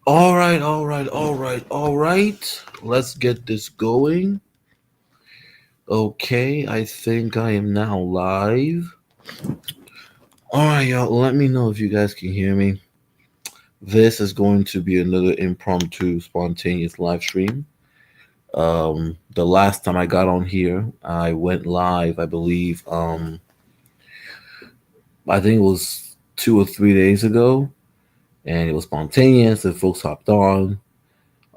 All right. Let's get this going. Okay, I think I am now live. All right, y'all. Let me know if you guys can hear me. This is going to be another impromptu, spontaneous live stream. The last time I got on here, I went live. I believe. I think it was 2 or 3 days ago, and it was spontaneous. And folks hopped on.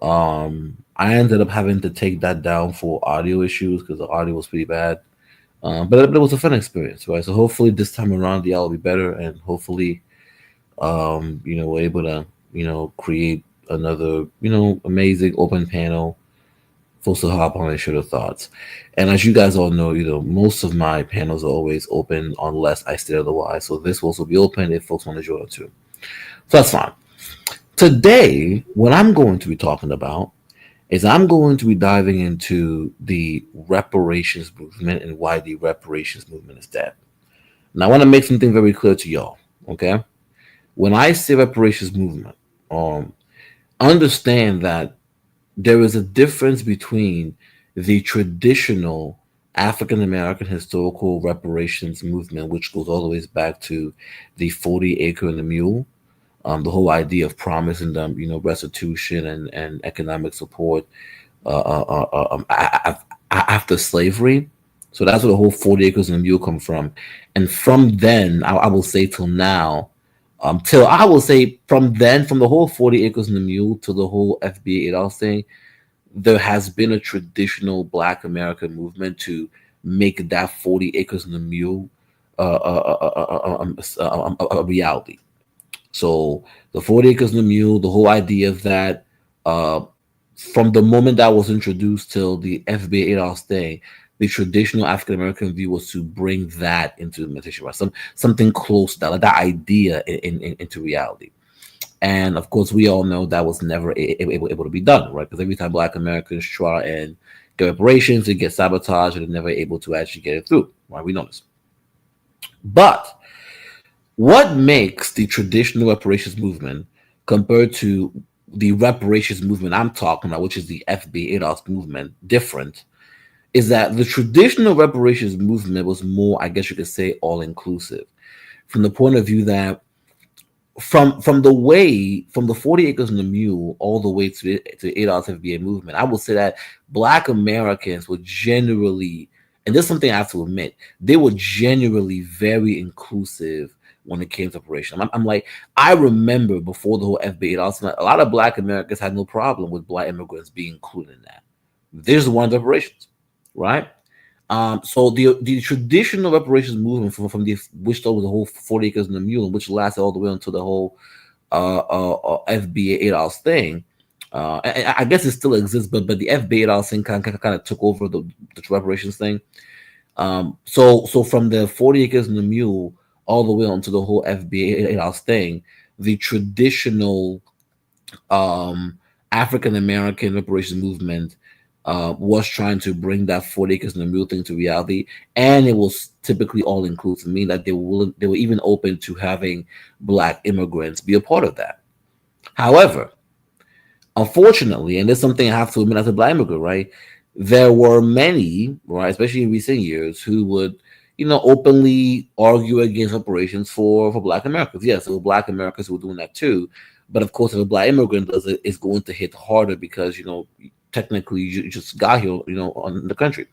I ended up having to take that down for audio issues because the audio was pretty bad. But it was a fun experience, right? So hopefully this time around the will be better, and hopefully, we're able to, create another, amazing open panel, folks to hop on and share their thoughts. And as you guys all know, most of my panels are always open unless I state otherwise. So this will also be open if folks want to join too. So that's fine. Today, what I'm going to be talking about is I'm going to be diving into the reparations movement and why the reparations movement is dead. Now, I want to make something very clear to y'all. Okay, when I say reparations movement, um, understand that there is a difference between the traditional African American historical reparations movement, which goes all the way back to the 40 acre and the mule, the whole idea of promising them, restitution and economic support after slavery. So that's where the whole 40 acres and a mule come from. And from then, I will say till now, till I will say from then, from the whole 40 acres and a mule to the whole FBA ADOS thing, there has been a traditional Black American movement to make that 40 acres and a mule a reality. So the 40 acres and a mule, the whole idea of that, uh, from the moment that was introduced till the FBA ADOS day, the traditional African American view was to bring that into implementation, right? Something close to that, like that idea into reality. And of course, we all know that was never able to be done, right? Because every time Black Americans try and get reparations, it gets sabotaged, and they're never able to actually get it through, right? We know this. But what makes the traditional reparations movement compared to the reparations movement I'm talking about, which is the FBA ADOS movement, different is that the traditional reparations movement was more, I guess you could say, all inclusive, from the point of view that from the 40 acres and the mule all the way to ADOS FBA movement, I will say that Black Americans were generally, and this is something I have to admit, they were generally very inclusive when it came to operation. I'm like, I remember before the whole FBA ADOS, a lot of Black Americans had no problem with Black immigrants being included in that. There's one of the operations, right? So the traditional reparations movement from the which over the whole 40 acres and the mule, which lasted all the way until the whole FBA ADOS thing. I guess it still exists, but the FBA ADOS thing kind of took over the reparations thing. So from the 40 acres and the mule all the way onto the whole FBA ADOS thing, the traditional African American reparations movement was trying to bring that 40 acres and a mule thing to reality, and it was typically all inclusive, meaning that they were even open to having Black immigrants be a part of that. However, unfortunately, and there's something I have to admit as a Black immigrant, right? There were many, right, especially in recent years, who would, openly argue against reparations for Black Americans. Yes, there were Black Americans who were doing that too, but of course, if a Black immigrant does it, it's going to hit harder because technically you just got here, on the country.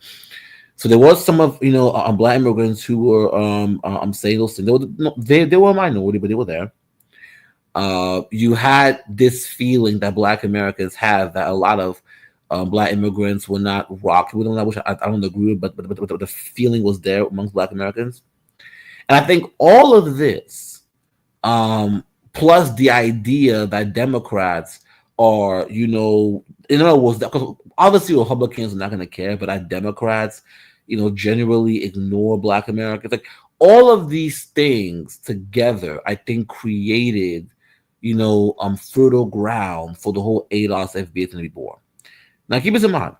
So there was some of Black immigrants who were saying those things. They were a minority, but they were there. You had this feeling that Black Americans have that a lot of Black immigrants were not rocking with them, which I don't agree with, but the feeling was there amongst Black Americans. And I think all of this, plus the idea that Democrats are, in other words, because obviously Republicans are not going to care, but that Democrats, generally ignore Black Americans. Like all of these things together, I think created, fertile ground for the whole ADOS FBA to be born. Now keep this in mind,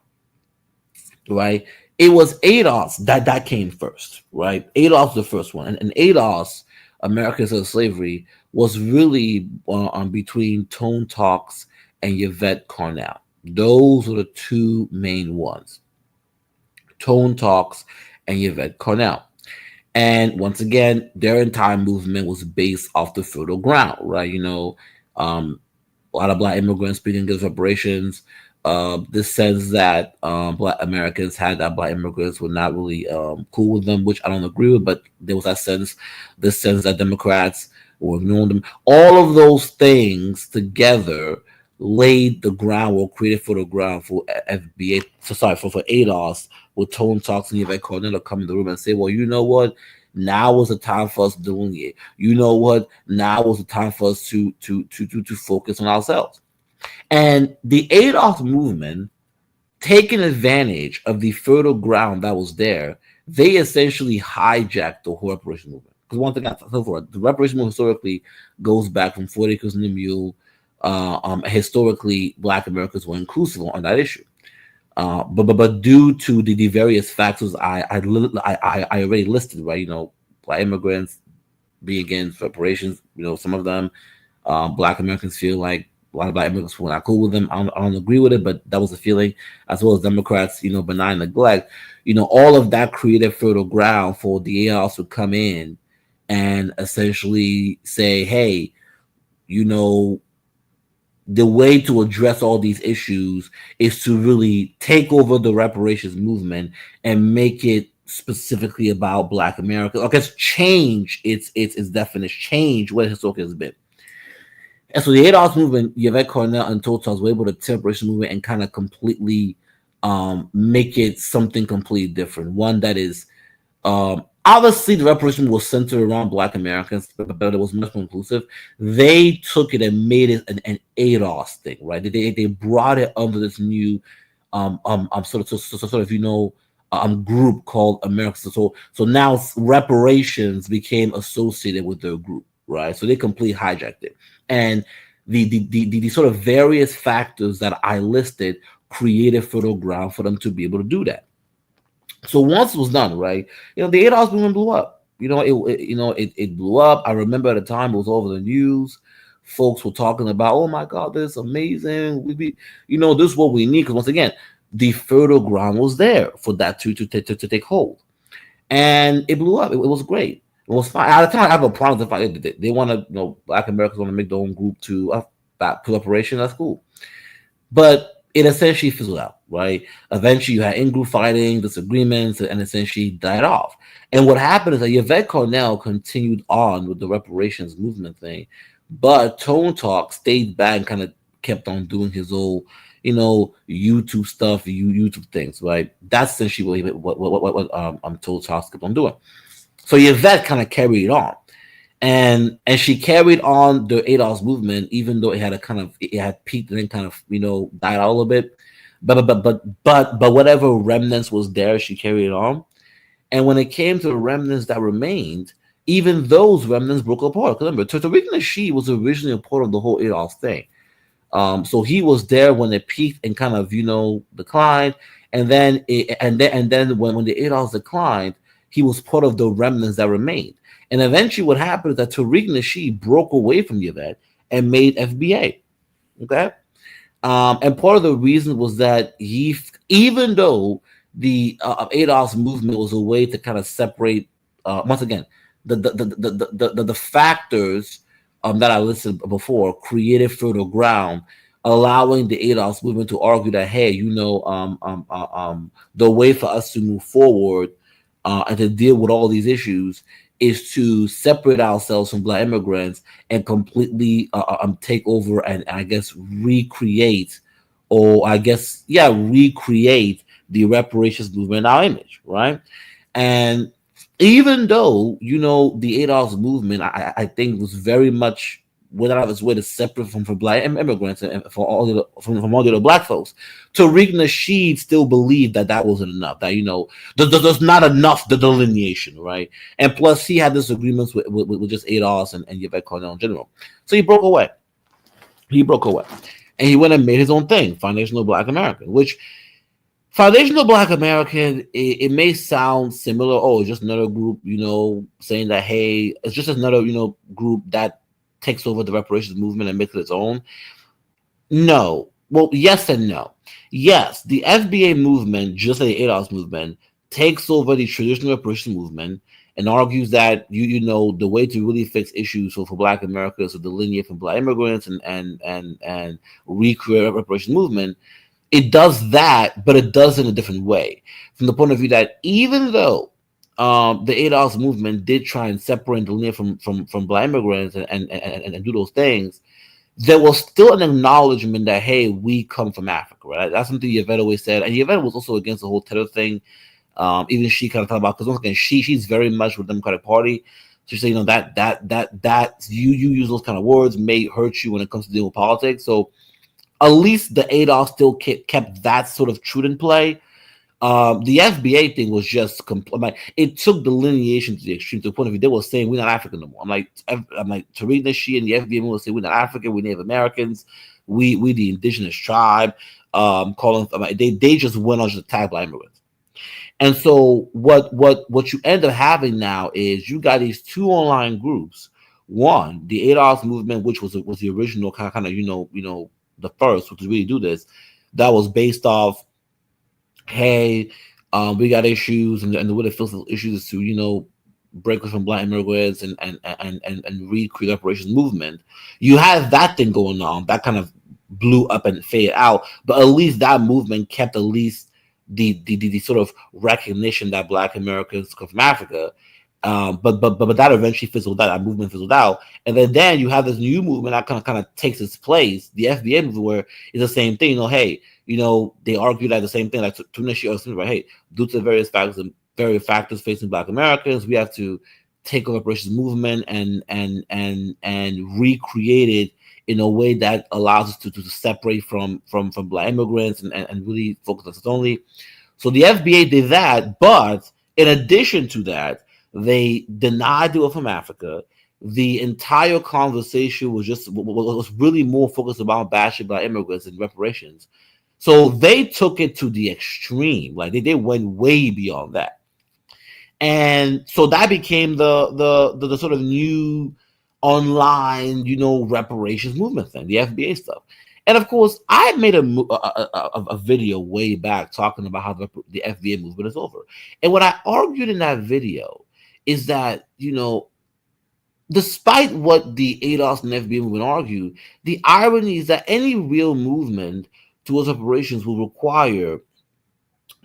right? It was ADOS that came first, right? ADOS was the first one, and ADOS, Americans of Slavery, was really between Tone Talks and Yvette Carnell. Those were the two main ones. Tone Talks and Yvette Carnell. And once again, their entire movement was based off the fertile ground, right? Um, a lot of Black immigrants speaking against reparations. This says that Black Americans had that Black immigrants were not really cool with them, which I don't agree with, but there was that sense, this sense that Democrats were ignoring them. All of those things together laid the ground or created for the ground for FBA, so sorry, for ADOS, with Tone Talks and Yvette Cornell to come in the room and say, well, you know what? Now was the time for us to delineate. You know what? Now was the time for us to focus on ourselves. And the ADOS movement, taking advantage of the fertile ground that was there, they essentially hijacked the whole reparation movement. Because one thing I thought for the reparation movement historically goes back from 40 Acres and the Mule. Historically, Black Americans were inclusive on that issue. But due to the various factors I already listed, right? Black immigrants being against reparations. Some of them, Black Americans feel like a lot of Black immigrants were not cool with them. I don't agree with it, but that was the feeling, as well as Democrats, benign neglect. All of that created fertile ground for the ALs to come in and essentially say, hey, the way to address all these issues is to really take over the reparations movement and make it specifically about Black America. I guess change its definition, change what historically has been. And so the ADOS movement, Yvette Carnell and Totos were able to take reparations movement and kind of completely make it something completely different. One that is obviously the reparation was centered around Black Americans, but it was much more inclusive. They took it and made it an ADOS thing, right? They brought it under this new sort of group called America. So now reparations became associated with their group, right? So they completely hijacked it. And the sort of various factors that I listed created fertile ground for them to be able to do that. So once it was done, right, the ADOS movement blew up. It blew up. I remember at the time it was all over the news. Folks were talking about, oh my God, this is amazing. This is what we need. Because once again, the fertile ground was there for that to take hold. And it blew up. It was great. It was fine. At the time, I have a problem with the fact that they want to, Black Americans want to make their own group to operation. That's cool. But it essentially fizzled out, right? Eventually, you had in-group fighting, disagreements, and essentially died off. And what happened is that Yvette Carnell continued on with the reparations movement thing, but Tone Talk stayed back and kind of kept on doing his old, YouTube stuff, YouTube things, right? That's essentially what Tone Talk kept on doing. So Yvette kind of carried it on. And she carried on the ADOS movement, even though it had peaked and then kind of died out a little bit. But whatever remnants was there, she carried it on. And when it came to the remnants that remained, even those remnants broke apart. Remember, Tariq and FBA was originally a part of the whole ADOS thing. So he was there when it peaked and kind of declined, and then when the ADOS declined, he was part of the remnants that remained. And eventually what happened is that Tariq Nasheed broke away from Yvette and made FBA. Okay? And part of the reason was that even though the ADOS movement was a way to kind of separate, once again, the factors that I listed before created fertile ground, allowing the ADOS movement to argue that, hey, the way for us to move forward and to deal with all these issues is to separate ourselves from Black immigrants and completely take over and I guess recreate the reparations movement in our image, right? And even though the ADOS movement, I think was very much went out of its way to separate from Black immigrants and from all the other Black folks, Tariq Nasheed still believed that wasn't enough. That there's not enough the delineation, right? And plus, he had disagreements with just ADOS and Yvette Carnell in general. So he broke away. And he went and made his own thing, Foundational Black American, which Foundational Black American, it may sound similar. Oh, it's just another group, saying that, hey, it's just another, group that takes over the reparations movement and makes it its own? No. Well, yes and no. Yes, the FBA movement, just like the ADOS movement, takes over the traditional reparations movement and argues that the way to really fix issues for Black America is to delineate from Black immigrants and recreate a reparations movement. It does that, but it does it in a different way. From the point of view that even though the ADOS movement did try and separate and delineate from Black immigrants and do those things, there was still an acknowledgement that, hey, we come from Africa, right? That's something Yvette always said, and Yvette was also against the whole tether thing. Even she kind of talked about, because once again, she's very much with the Democratic Party. She said, that you use those kind of words may hurt you when it comes to dealing with politics. So at least the ADOS still kept that sort of truth in play. The FBA thing was just it took delineation to the extreme, to the point of view they were saying we're not African no more. I'm like Tariq and the FBA will say we're not African, we're Native Americans, we the indigenous tribe. Calling they just went on to attack Black immigrants. And so what you end up having now is you got these two online groups. One, the ADOS movement, which was the original kind of the first to really do this, that was based off, hey, we got issues, and the way they feel issues is to break us from Black immigrants and recreate reparations movement. You have that thing going on that kind of blew up and faded out, but at least that movement kept at least the sort of recognition that Black Americans come from Africa. But that eventually fizzled out. That movement fizzled out, and then you have this new movement that kind of takes its place. The FBA movement, where it's the same thing. Hey, they argue that the same thing, like to initiate or something. Right? Hey, due to various factors facing Black Americans, we have to take over reparations movement and recreate it in a way that allows us to separate from Black immigrants and really focus on it only. So the FBA did that, but in addition to that, they denied they were from Africa. The entire conversation was really more focused about bashing Black immigrants and reparations. So they took it to the extreme. Like they went way beyond that. And so that became the sort of new online, reparations movement thing, the FBA stuff. And of course, I made a video way back talking about how the FBA movement is over. And what I argued in that video is that, despite what the ADOS and FBA movement argue, the irony is that any real movement towards reparations will require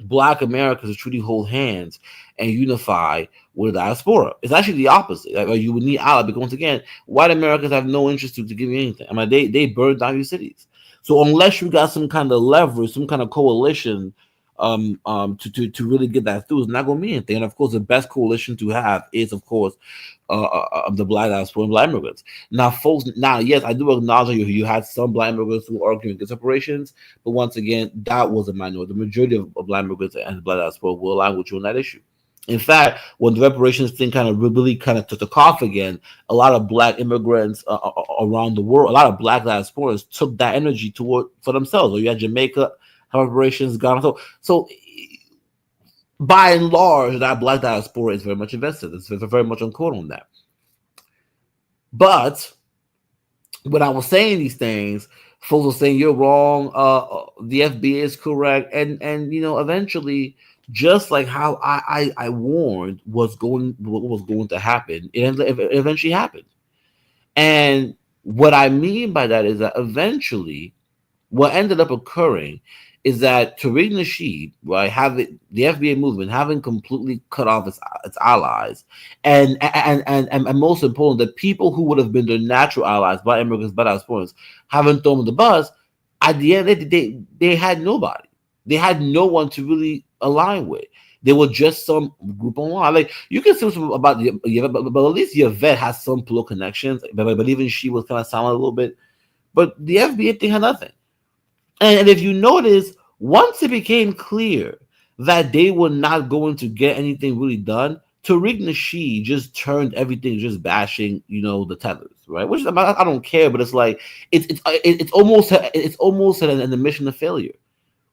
Black Americans to truly hold hands and unify with the diaspora. It's actually the opposite. You would need allies, because once again, white Americans have no interest to give you anything. They burned down your cities. So unless you got some kind of leverage, some kind of coalition, to really get that through, it's not going to mean anything. And of course, the best coalition to have is, of course, the Black diaspora and Black immigrants. Now, folks, yes, I do acknowledge that you had some Black immigrants who were arguing against reparations, but once again, that was a minority. The majority of Black immigrants and the Black diaspora will align with you on that issue. In fact, when the reparations thing really took off again, a lot of Black immigrants around the world, a lot of Black diasporas took that energy for themselves. So you had Jamaica, reparations, Ghana. So by and large, that Black diaspora is very much invested. It's very much on code on that. But when I was saying these things, folks were saying you're wrong. The FBA is correct, and eventually, just like how I warned what was going to happen, it eventually happened. And what I mean by that is that eventually, what ended up occurring is that Tariq Nasheed, right, the FBA movement having completely cut off its allies, and most important, the people who would have been their natural allies, Black immigrants, Black diasporans, haven't thrown the bus. At the end, they had nobody. They had no one to really align with. They were just some group online. Like you can say something about but at least Yvette has some political connections. But even she was kind of silent a little bit. But the FBA thing had nothing. And if you notice, once it became clear that they were not going to get anything really done, Tariq Nasheed just turned everything just bashing, the tethers, right? Which I don't care, but it's like it's almost an admission of failure,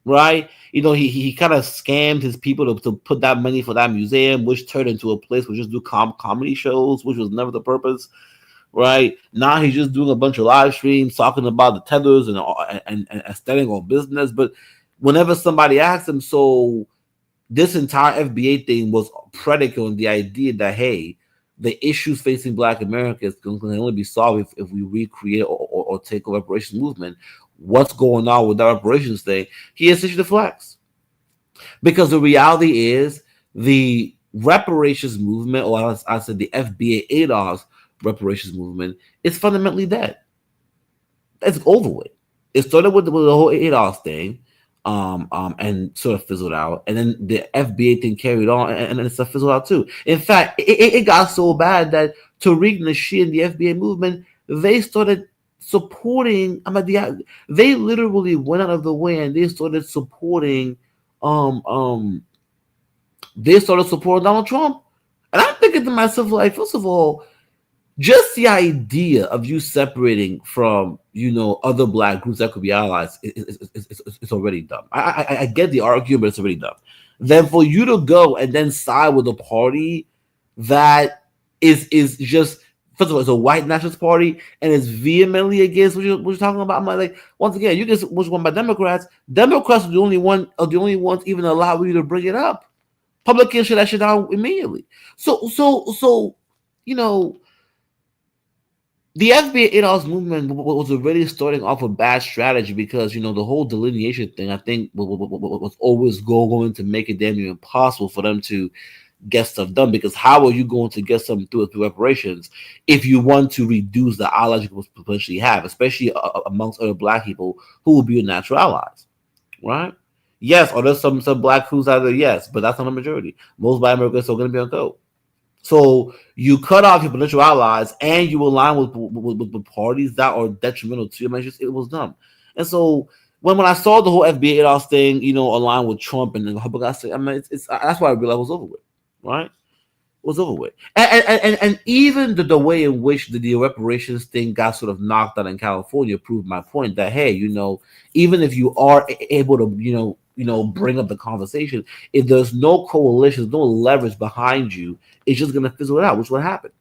right? He kind of scammed his people to put that money for that museum, which turned into a place where just do comedy shows, which was never the purpose. right? Now he's just doing a bunch of live streams talking about the tethers and standing on business. But whenever somebody asks him, so this entire FBA thing was predicated on the idea that, hey, the issues facing Black Americans can only be solved if we recreate or take a reparations movement. What's going on with that reparations thing? He essentially deflects, because the reality is the reparations movement, or as I said, the FBA ADOS reparations movement, is fundamentally dead. It's over with. It started with the whole ADOS thing, and sort of fizzled out, and then the FBA thing carried on, and then it stuff fizzled out too. In fact, it got so bad that Tariq and the FBA movement, they started supporting. They literally went out of the way and um, um, they started supporting Donald Trump. And I'm thinking to myself, like, first of all, just the idea of you separating from other Black groups that could be allies is already dumb. I get the argument, but it's already dumb. Then for you to go and then side with a party that is just, first of all, it's a white nationalist party and is vehemently against what you're talking about. I'm like, once again, you just was won by Democrats. Democrats are the only ones even allow you to bring it up. Republicans shut that shit down immediately. So you know the FBA ADOS movement was already starting off a bad strategy, because the whole delineation thing, I think, was always going to make it damn near impossible for them to get stuff done. Because how are you going to get something through reparations if you want to reduce the allies you could potentially have, especially amongst other Black people who will be your natural allies, right? Yes, are there some Black crews out there? Yes, but that's not a majority. Most Black Americans are going to be on code. So you cut off your potential allies and you align with parties that are detrimental to you. I mean, it was dumb. And so when I saw the whole FBA ADOS thing, align with Trump and the Republican, I mean, it's that's why I realized it was over with, right? It was over with. And even the way in which the reparations thing got sort of knocked out in California proved my point that, hey, even if you are able to, bring up the conversation, if there's no coalition, no leverage behind you, it's just going to fizzle it out, which is what happened.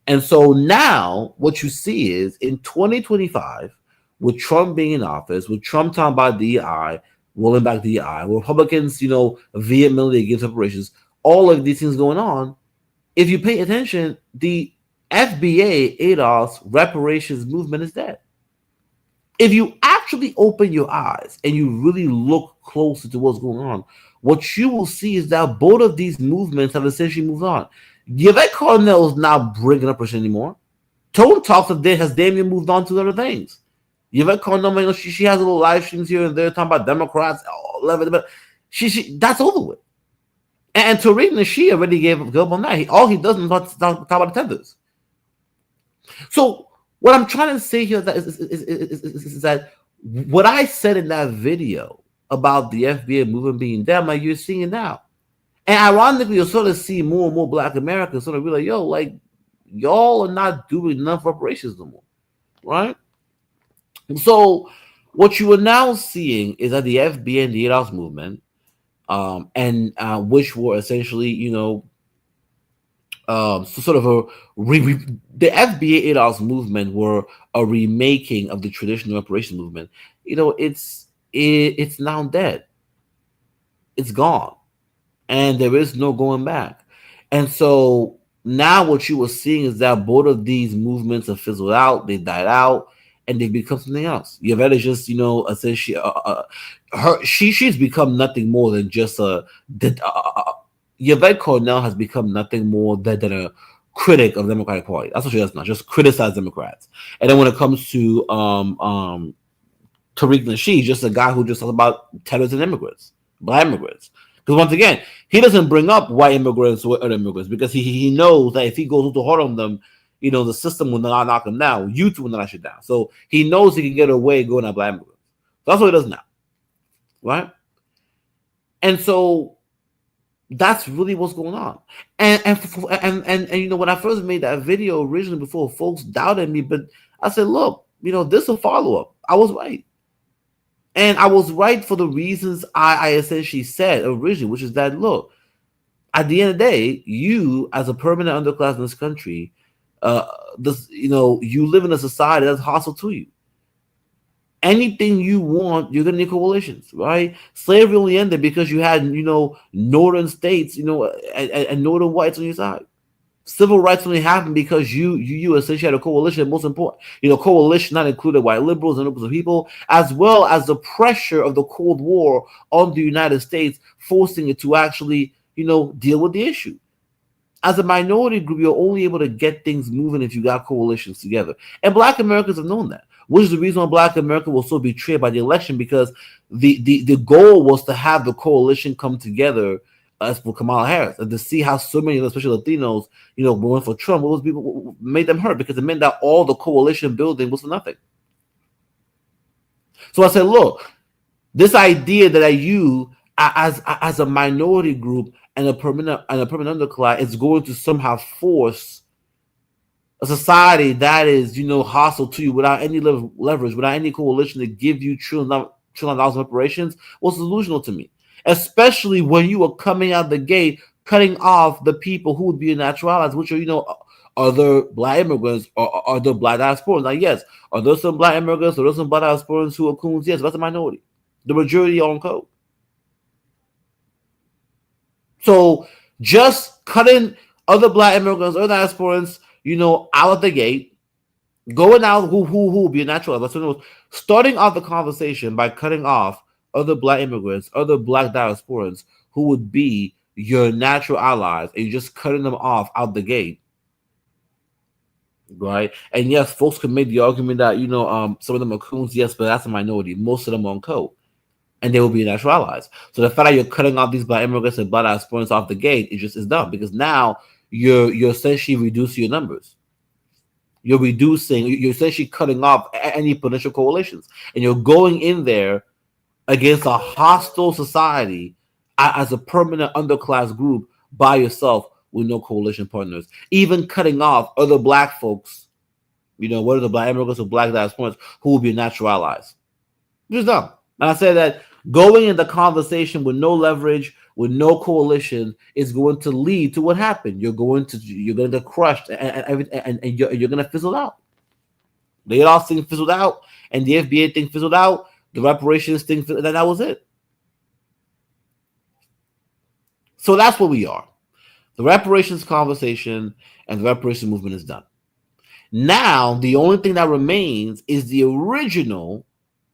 And so now what you see is in 2025, with Trump being in office, with Trump talking about DEI, rolling back DEI, Republicans, vehemently against reparations, all of these things going on, if you pay attention, the FBA ADOS reparations movement is dead. If you actually open your eyes and you really look closer to what's going on, what you will see is that both of these movements have essentially moved on. Yvette Carnell is not bringing up us anymore. Tone Talks has damn near moved on to other things. Yvette Carnell, she has little live streams here and there talking about Democrats, but that's over with. And Tariq Nasheed already gave up on that. All he does is talk about the tethers. So what I'm trying to say here is that what I said in that video about the FBA movement being dead, like, you're seeing it now. And ironically, you'll sort of see more and more Black Americans sort of be like, yo, like, y'all are not doing enough reparations no more, right? So what you are now seeing is that the FBA and the ADOS movement, which were essentially, so sort of the FBA ADOS movement were a remaking of the traditional reparation movement. It's now dead. It's gone, and there is no going back. And so now what you were seeing is that both of these movements have fizzled out, they died out, and they've become something else. Yvette is just, essentially, she's become nothing more than just Yvette Carnell has become nothing more than a critic of the Democratic Party. That's what she does now, just criticize Democrats. And then when it comes to Tariq Nasheed, just a guy who just talks about terrorists and immigrants, Black immigrants. Because once again, he doesn't bring up white immigrants or other immigrants, because he knows that if he goes too hard on them, the system will not knock him down. Youth will not knock him down. So he knows he can get away going at Black immigrants. So that's what he does now, right? And so that's really what's going on. And when I first made that video originally, before folks doubted me, but I said, look, this is a follow-up. I was right. And I was right for the reasons I essentially said originally, which is that, look, at the end of the day, you, as a permanent underclass in this country, uh, this, you live in a society that's hostile to you. Anything you want, you're gonna need coalitions, right? Slavery only ended because you had, northern states, and northern whites on your side. Civil rights only happened because you essentially had a coalition. Most important, coalition that included white liberals and groups of people, as well as the pressure of the Cold War on the United States, forcing it to actually, deal with the issue. As a minority group, you're only able to get things moving if you got coalitions together. And Black Americans have known that, which is the reason why Black America was so betrayed by the election, because the goal was to have the coalition come together as for Kamala Harris, and to see how so many, especially Latinos, went for Trump. What was people made them hurt, because it meant that all the coalition building was for nothing. So I said, look, this idea that you, as a minority group and a permanent underclass, is going to somehow force a society that is, hostile to you without any leverage, without any coalition to give you trillion dollars of reparations, was delusional to me. Especially when you were coming out the gate, cutting off the people who would be your natural allies, which are, other Black immigrants or other Black diasporans. Now, yes, are there some Black immigrants, are there some Black diasporans who are coons? Yes, but that's a minority. The majority are on code. So just cutting other Black immigrants, other diasporans, out of the gate, going out who will be a natural ally. So starting off the conversation by cutting off other Black immigrants, other Black diasporans who would be your natural allies, and you're just cutting them off out the gate, right? And yes, folks can make the argument that some of them are coons, yes, but that's a minority. Most of them are on code, and they will be natural allies. So the fact that you're cutting off these Black immigrants and Black diasporans off the gate is dumb, because now you're essentially reducing your numbers. You're essentially cutting off any potential coalitions, and you're going in there against a hostile society as a permanent underclass group by yourself with no coalition partners. Even cutting off other Black folks, whether the Black immigrants or Black diasporans, who will be natural allies. Just dumb. And I said that going in the conversation with no leverage, with no coalition, is going to lead to what happened. You're going to get crushed, and you're going to fizzle out. The ADOS thing fizzled out, and the FBA thing fizzled out. The reparations thing, that was it. So that's where we are. The reparations conversation and the reparations movement is done. Now, the only thing that remains is the original,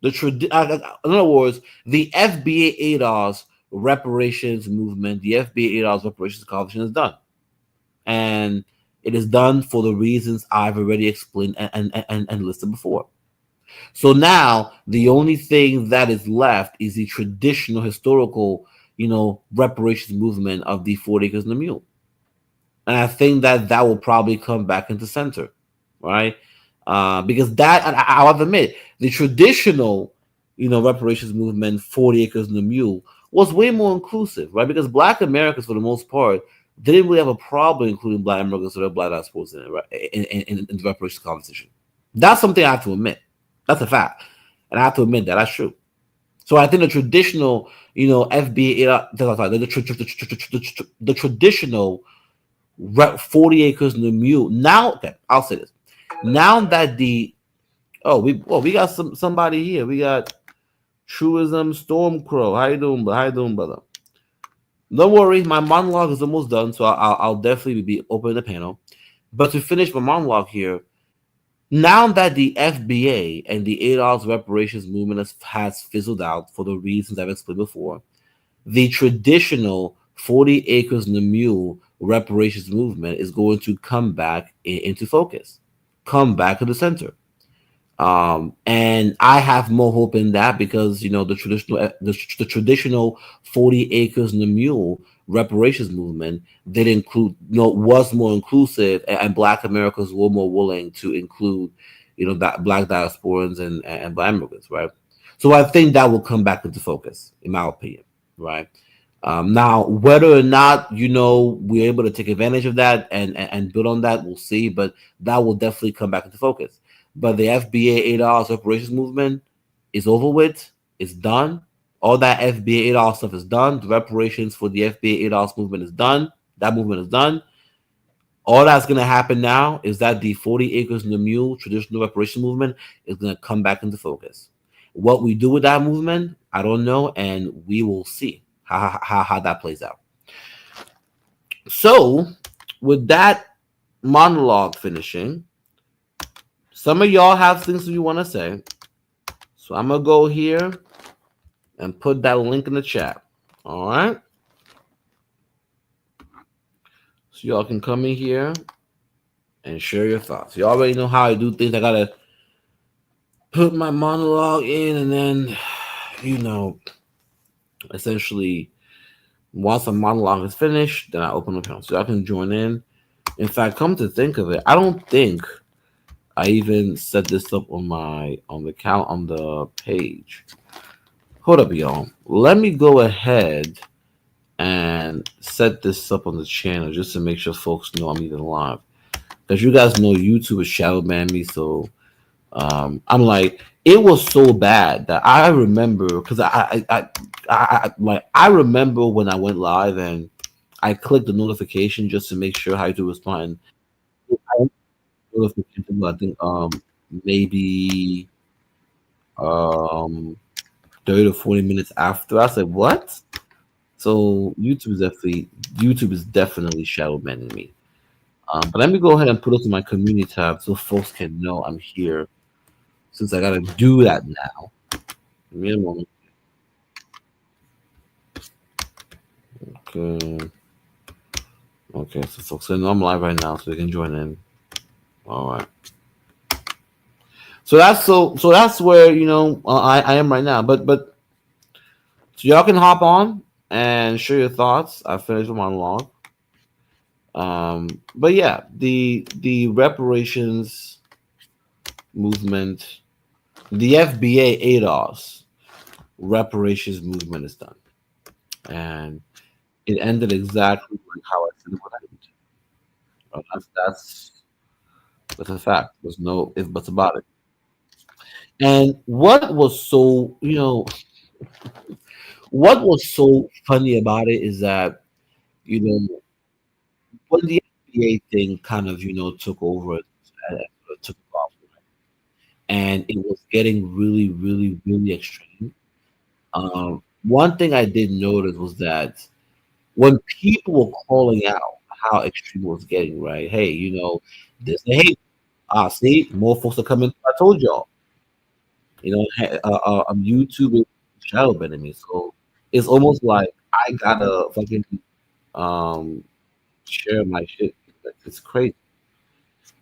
in other words, the FBA ADOS reparations movement, the FBA ADOS reparations conversation is done. And it is done for the reasons I've already explained and listed before. So now the only thing that is left is the traditional historical, reparations movement of the 40 acres and a mule. And I think that will probably come back into center, right? Because I'll admit, the traditional, reparations movement, 40 acres and a mule, was way more inclusive, right? Because Black Americans, for the most part, they didn't really have a problem including Black immigrants or their Black diasporans in it, right? In the reparations conversation. That's something I have to admit. That's a fact. And I have to admit that that's true. So I think the traditional, FBA, the traditional 40 acres and a mule. Now, okay, I'll say this. Now that we got somebody here. We got Truism Stormcrow. How you doing, brother? Don't worry, my monologue is almost done, so I'll definitely be opening the panel. But to finish my monologue here, now that the FBA and the ADOS reparations movement has fizzled out for the reasons I've explained before, the traditional 40 acres and a mule reparations movement is going to come back into focus, come back to the center. And I have more hope in that, because the traditional 40 acres and a mule reparations movement did include, was more inclusive, and Black Americans were more willing to include, that Black diasporans and Black immigrants, right? So I think that will come back into focus, in my opinion, right? Now, whether or not, we're able to take advantage of that and build on that, we'll see, but that will definitely come back into focus. But the FBA ADOS reparations movement is over with. It's done. All that FBA ADOS stuff is done. The reparations for the FBA ADOS movement is done. That movement is done. All that's gonna happen now is that the 40 acres and the mule traditional reparation movement is gonna come back into focus. What we do with that movement, I don't know, and we will see how that plays out. So, with that monologue finishing, some of y'all have things you want to say. So I'm gonna go here and put that link in the chat. All right. So y'all can come in here and share your thoughts. You already know how I do things. I gotta put my monologue in, and then, you know, essentially, once the monologue is finished, then I open the panel so y'all can join in. In fact, come to think of it, I don't think I even set this up on the count on the page. Hold up, y'all. Let me go ahead and set this up on the channel just to make sure folks know I'm even live. Because you guys know YouTube is shadow ban me, so I'm like, it was so bad that I remember because I remember when I went live and I clicked the notification just to make sure how to respond. I notification, I think maybe um 30 to 40 minutes after. I said, what? So YouTube is definitely shadow banning me. But let me go ahead and put it in my community tab so folks can know I'm here. Since I gotta do that now. Give me a moment. Okay. Okay, so folks know I'm live right now, so they can join in. All right. So that's where I am right now. But so y'all can hop on and share your thoughts. I finished my monologue. But yeah, the reparations movement, the FBA ADOS reparations movement is done, and it ended exactly like how I said it would end. That's a fact. There's no if buts about it. And what was so funny about it is that you know when the FBA thing kind of took over, took off, and it was getting really, really, really extreme. One thing I did notice was that when people were calling out how extreme it was getting, right? Hey, this, hey, see, more folks are coming. I told y'all, YouTube is shadow banning me, so it's almost like I gotta fucking um share my shit. It's crazy.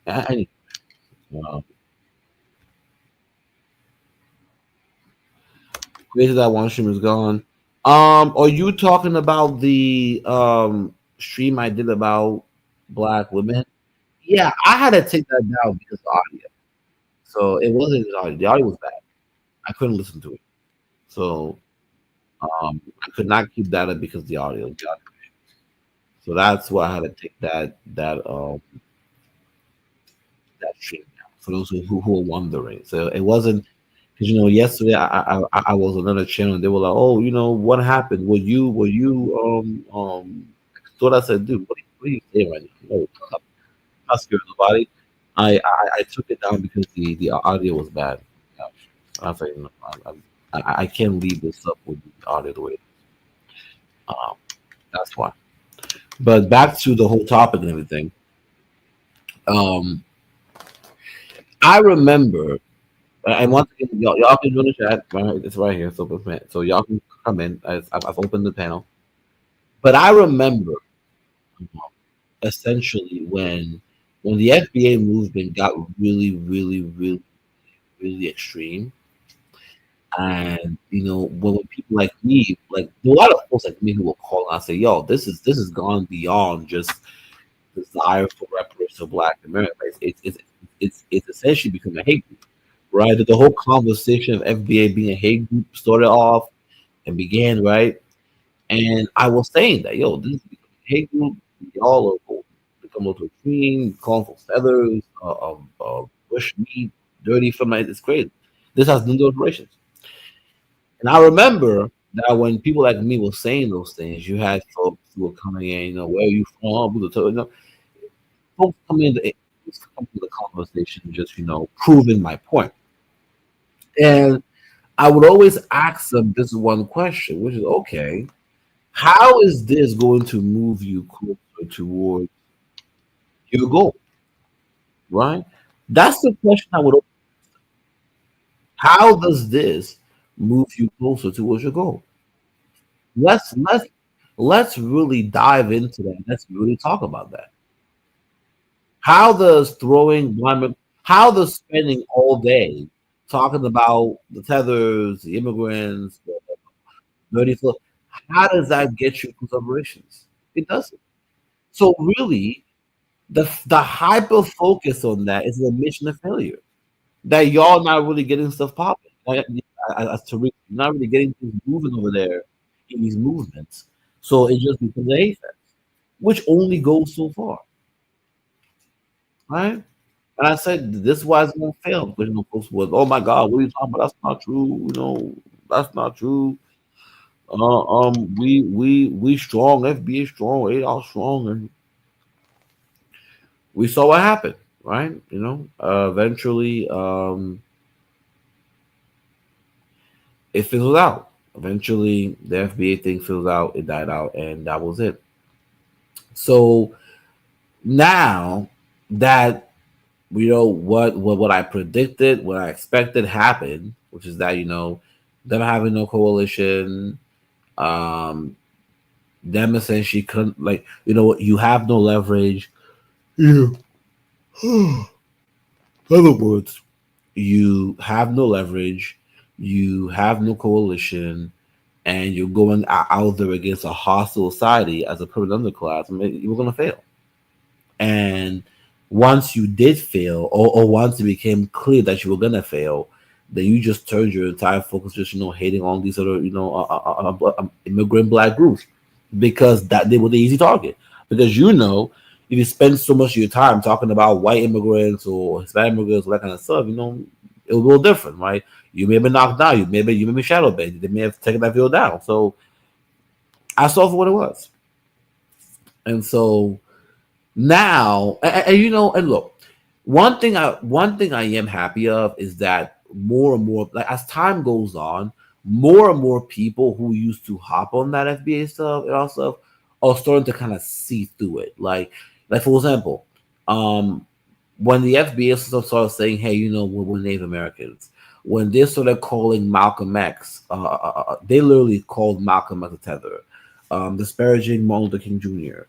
I, um, crazy that one stream is gone. Are you talking about the stream I did about black women? Yeah, I had to take that down because of audio. So it wasn't the audio. The audio was bad. I couldn't listen to it. So I could not keep that up because the audio. So that's why I had to take that stream down. For those who are wondering, so it wasn't because yesterday I was on another channel and they were like, oh, what happened? Thought I said, dude, what are you saying right now? No, I'm not scared of nobody. I took it down because the audio was bad. Yeah. I was like, no, I can't leave this up with the audio the way it is. Um, that's why. But back to the whole topic and everything. Um, I remember, and once again, y'all can join the chat. Right, it's right here, so y'all can come in. I've opened the panel. But I remember, essentially, when the FBA movement got really, really, really, really extreme, and when people like me, like a lot of folks like me who will call and say, "Yo, this is gone beyond just desire for reparations of Black America. It's essentially become a hate group, right? That the whole conversation of FBA being a hate group started off and began, right? And I was saying that, yo, this is becoming a hate group. Y'all are become a little extreme, calling for feathers, bush meat, dirty from my. It's crazy. This has no reparations. And I remember that when people like me were saying those things, you had folks who were coming in, where are you from? folks come into the conversation just proving my point. And I would always ask them this one question, which is okay, how is this going to move you closer towards your goal? Right? That's the question I would. How does this move you closer towards your goal? Let's really dive into that. Let's really talk about that. How does how does spending all day talking about the tethers, the immigrants, the dirty flow, how does that get you to reparations? It doesn't. So really, the hyper focus on that is a mission of failure. That y'all not really getting stuff popping. As Tariq, you're not really getting things moving over there in these movements. So it just becomes a hate fest, which only goes so far, right? And I said this is why it's gonna fail because folks was, oh my God, what are you talking about? That's not true. That's not true. We strong, FBA strong, ADOS strong, and we saw what happened, right? Eventually, it fizzled out. Eventually, the FBA thing fizzled out, it died out, and that was it. So now that we know what I predicted, what I expected happened, which is that them having no coalition, um, them essentially couldn't you have no leverage. Yeah. In other words, you have no leverage, you have no coalition, and you're going out there against a hostile society as a permanent underclass. I mean, you were going to fail. And once you did fail, or once it became clear that you were going to fail, then you just turned your entire focus just hating on these other immigrant black groups because that they were the easy target. Because if you spend so much of your time talking about white immigrants or Hispanic immigrants or that kind of stuff, it was a little different, right? You may have been knocked down, you may be shadow banned, they may have taken that video down. So I saw for what it was. And so now, and look, one thing I am happy of is that more and more, like as time goes on, more and more people who used to hop on that FBA stuff and all stuff are starting to kind of see through it. Like for example, when the FBA started saying, "Hey, we're Native Americans," when they started calling Malcolm X, they literally called Malcolm X a tether, disparaging Martin Luther King Jr.,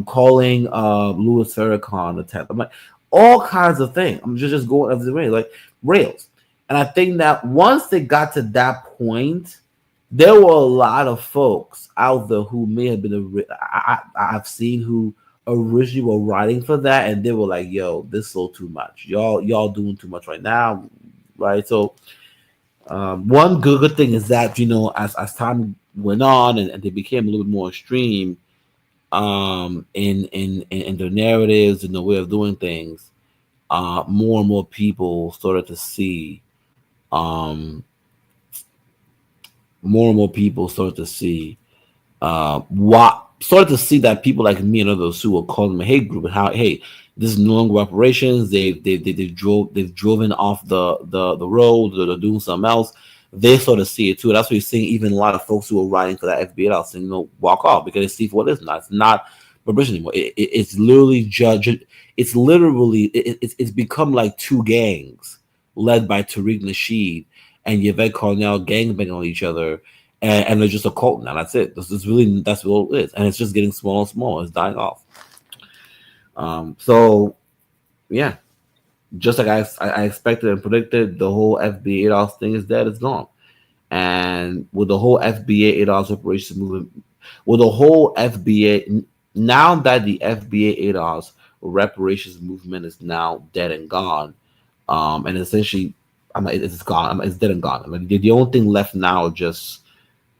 calling Louis Farrakhan a tether. I'm like, all kinds of things. I'm just going over the way, like rails. And I think that once they got to that point, there were a lot of folks out there who may have been I've seen who originally were writing for that, and they were like, "Yo, this is a little too much. Y'all doing too much right now, right?" So one good thing is that as time went on and they became a little bit more extreme in their narratives and the way of doing things, more and more people started to see um more and more people started to see what started to see that people like me and others who were calling them a hate group and how, hey, this is no longer reparations. They've driven off the road. They're doing something else. They sort of see it too. That's what you're seeing. Even a lot of folks who are writing for that FBA out saying, walk off because they see for what it is not. It's not reparation anymore. It's literally It's literally it's become like two gangs led by Tariq Nasheed and Yvette Cornell gangbanging on each other, and they're just a cult now. That's it. That's what it is, and it's just getting smaller and smaller. It's dying off. So yeah, just like I expected and predicted, the whole FBA ADOS thing is dead. It's gone, and with the whole FBA ADOS reparations movement, with the whole FBA now that the FBA ADOS reparations movement is now dead and gone, and essentially, it's gone. It's dead and gone. The only thing left now is just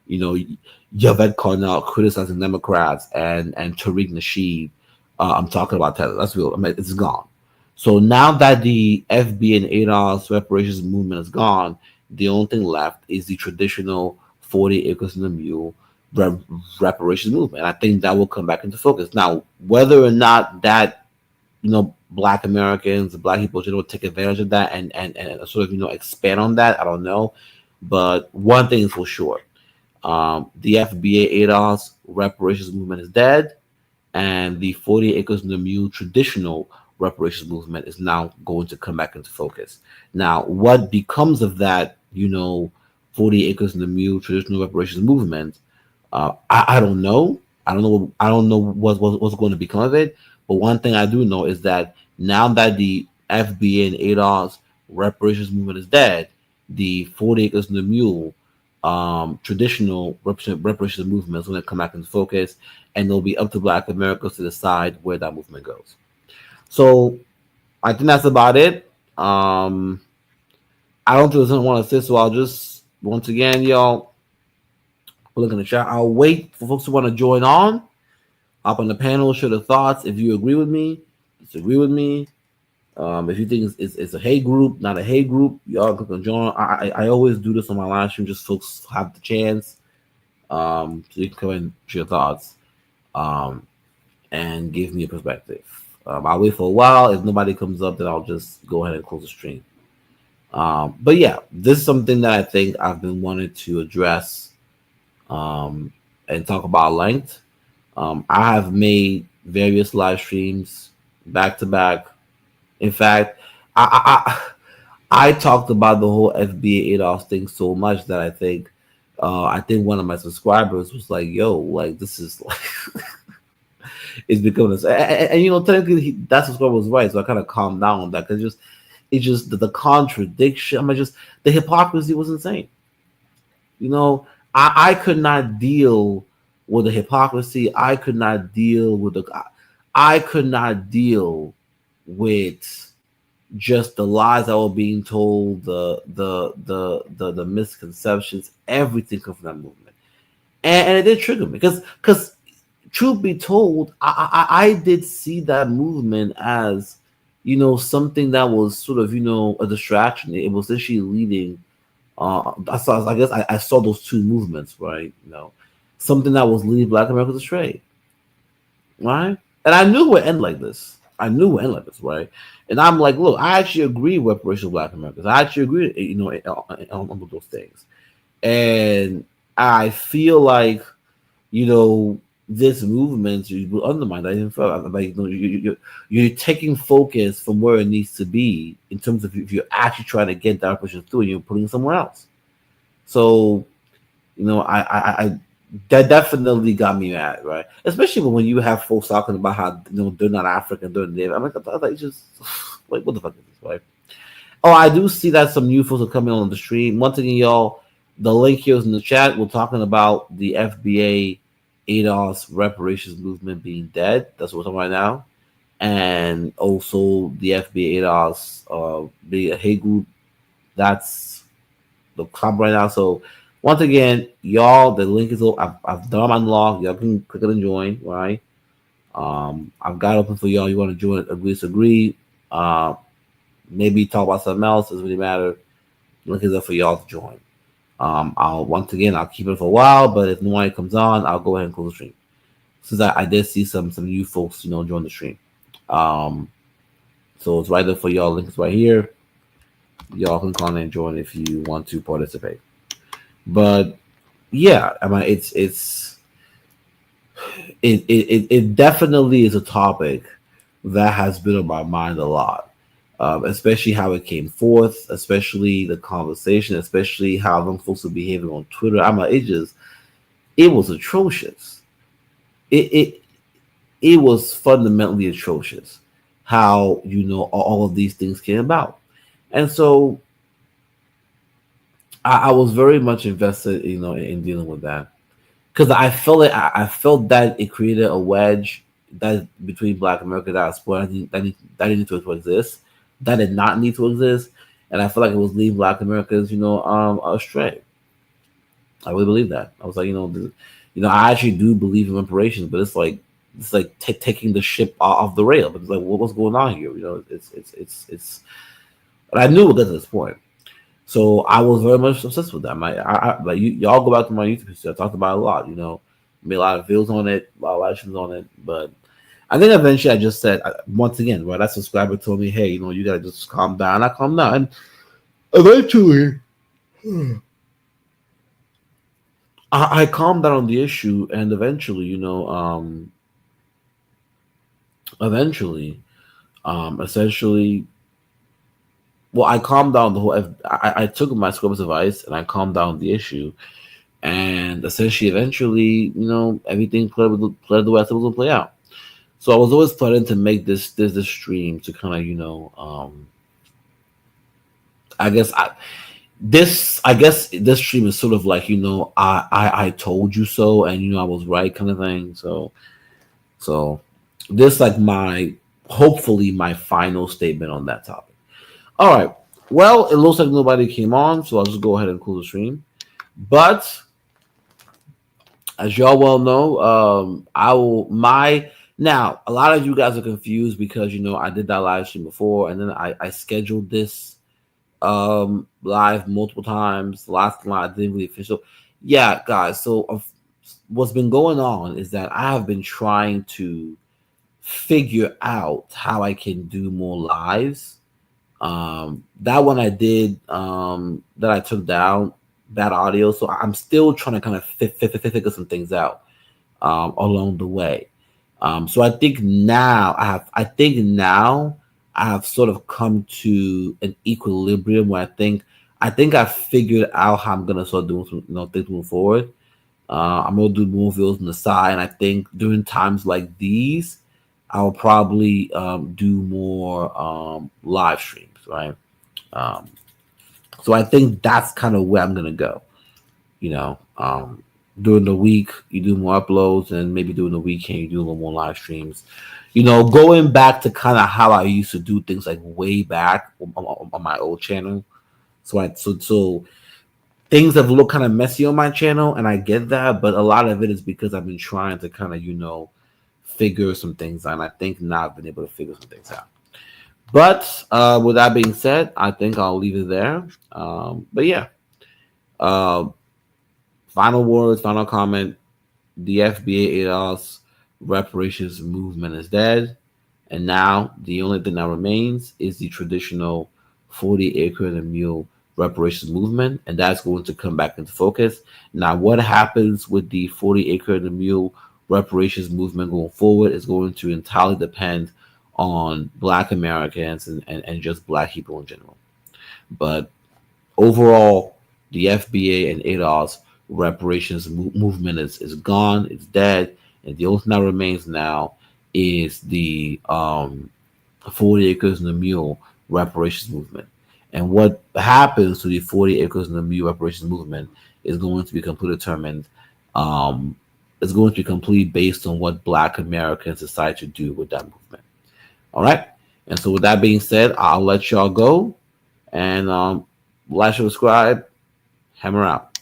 Yvette Cornell criticizing Democrats and Tariq Nasheed. I'm talking about Tether. That's real. It's gone. So now that the FB and ADOS reparations movement is gone, the only thing left is the traditional 40 acres and a mule reparations movement. And I think that will come back into focus. Now, whether or not that Black Americans, Black people in general take advantage of that and sort of expand on that. I don't know, but one thing is for sure: the FBA ADOS reparations movement is dead, and the 40 acres and the mule traditional reparations movement is now going to come back into focus. Now, what becomes of that, 40 acres and the mule traditional reparations movement? I don't know. I don't know. I don't know what's going to become of it. But one thing I do know is that now that the FBA and ADOS reparations movement is dead, the 40 acres and the mule traditional reparations movement is going to come back into focus, and it'll be up to Black Americans to decide where that movement goes. So I think that's about it. I don't think there's anyone want to say, so I'll just once again, y'all, look in the chat. I'll wait for folks who want to join on. Up on the panel, share the thoughts. If you agree with me, disagree with me. If you think it's a hate group, not a hate group, y'all can join. I always do this on my live stream, just folks have the chance. So you can come and share your thoughts and give me a perspective. I'll wait for a while. If nobody comes up, then I'll just go ahead and close the stream. But yeah, this is something that I think I've been wanting to address and talk about length. I have made various live streams back to back. In fact, I talked about the whole FBA ADOS thing so much that I think one of my subscribers was like, "Yo, like this is like it's becoming this." And technically that subscriber was right, so I kind of calmed down on that because it's just the contradiction. I mean, just the hypocrisy was insane. I could not deal with the hypocrisy. I could not deal with just the lies that were being told, the misconceptions, everything come from that movement, and it did trigger me because truth be told, I did see that movement as something that was sort of a distraction. It was actually leading. I saw those two movements, right? Something that was leading Black Americans astray, right? And I knew it would end like this. Right? And I'm like, look, I actually agree with reparations of Black Americans. I actually agree, on those things. And I feel like, this movement you will undermine that. I didn't feel like you're taking focus from where it needs to be in terms of if you're actually trying to get that reparation through and you're putting it somewhere else. So, I that definitely got me mad, right? Especially when you have folks talking about how they're not African, they're Native. I'm like, just like, what the fuck is this, right? Oh, I do see that some new folks are coming on the stream. Once again, y'all, the link here is in the chat. We're talking about the FBA ADOS reparations movement being dead. That's what we're talking about now. And also the FBA ADOS being a hate group. That's the club right now. So once again, y'all, the link is open. I've done my unlock. Y'all can click it and join, right? I've got open for y'all. You want to join, agree, disagree. Maybe talk about something else. Doesn't really matter. Link is up for y'all to join. I'll keep it for a while, but if nobody comes on, I'll go ahead and close the stream. Since I did see some new folks, join the stream. So it's right there for y'all. Link is right here. Y'all can come and join if you want to participate. But yeah, I mean, it definitely is a topic that has been on my mind a lot. Especially how it came forth, especially the conversation, especially how them folks are behaving on Twitter. I'm like, it was atrocious. It was fundamentally atrocious how all of these things came about, and so I was very much invested, in dealing with that because I felt that it created a wedge that between Black America diaspora that needed to exist. That did not need to exist, and I feel like it was leading Black Americans, astray. I really believe that. I was like, I actually do believe in reparations, but it's like taking the ship off the rail. But it's like, what's going on here? It's. But I knew it would get to this point, so I was very much obsessed with that. Like y'all go back to my YouTube history. I talked about it a lot. Made a lot of videos on it, a lot of live streams on it, but I think eventually I just said once again, right? That subscriber told me, "Hey, you gotta just calm down." I calmed down, and eventually, I calmed down on the issue, and eventually, eventually, essentially, well, I calmed down the whole. I took my scrubber's advice, and I calmed down the issue, and essentially, eventually, everything played the way I thought it was gonna play out. So I was always planning to make this stream to kind of I guess this stream is sort of like I told you so, and I was right kind of thing. So this like my hopefully my final statement on that topic. All right. Well, it looks like nobody came on, so I'll just go ahead and close the stream. But as y'all well know, I will my now a lot of you guys are confused because I did that live stream before, and then I scheduled this live multiple times. The last one I didn't really official. Yeah, guys. So what's been going on is that I have been trying to figure out how I can do more lives. That one I did that I took down bad audio, so I'm still trying to kind of figure some things out along the way. So I have sort of come to an equilibrium where I think I've figured out how I'm gonna start doing some things moving forward. I'm gonna do more videos on the side, and I think during times like these, I'll probably do more live streams, right? Um, so I think that's kind of where I'm gonna go. You know, during the week you do more uploads, and maybe during the weekend you do a little more live streams. Going back to kind of how I used to do things like way back on my old channel. So things have looked kind of messy on my channel, and I get that, but a lot of it is because I've been trying to kind of figure some things out. And I think now I've been able to figure some things out. But with that being said, I think I'll leave it there. But yeah, uh, final words, final comment. The FBA ADOS reparations movement is dead. And now the only thing that remains is the traditional 40 acre and a mule reparations movement. And that's going to come back into focus. Now, what happens with the 40 acre and a mule reparations movement going forward is going to entirely depend on Black Americans and just Black people in general. But overall, the FBA and ADOS reparations movement is gone, it's dead, and the only thing that remains now is the 40 acres and a mule reparations movement. And what happens to the 40 acres and a mule reparations movement is going to be completely determined. It's going to be completely based on what Black Americans decide to do with that movement. All right. And so with that being said, I'll let y'all go, and like, subscribe, hammer out.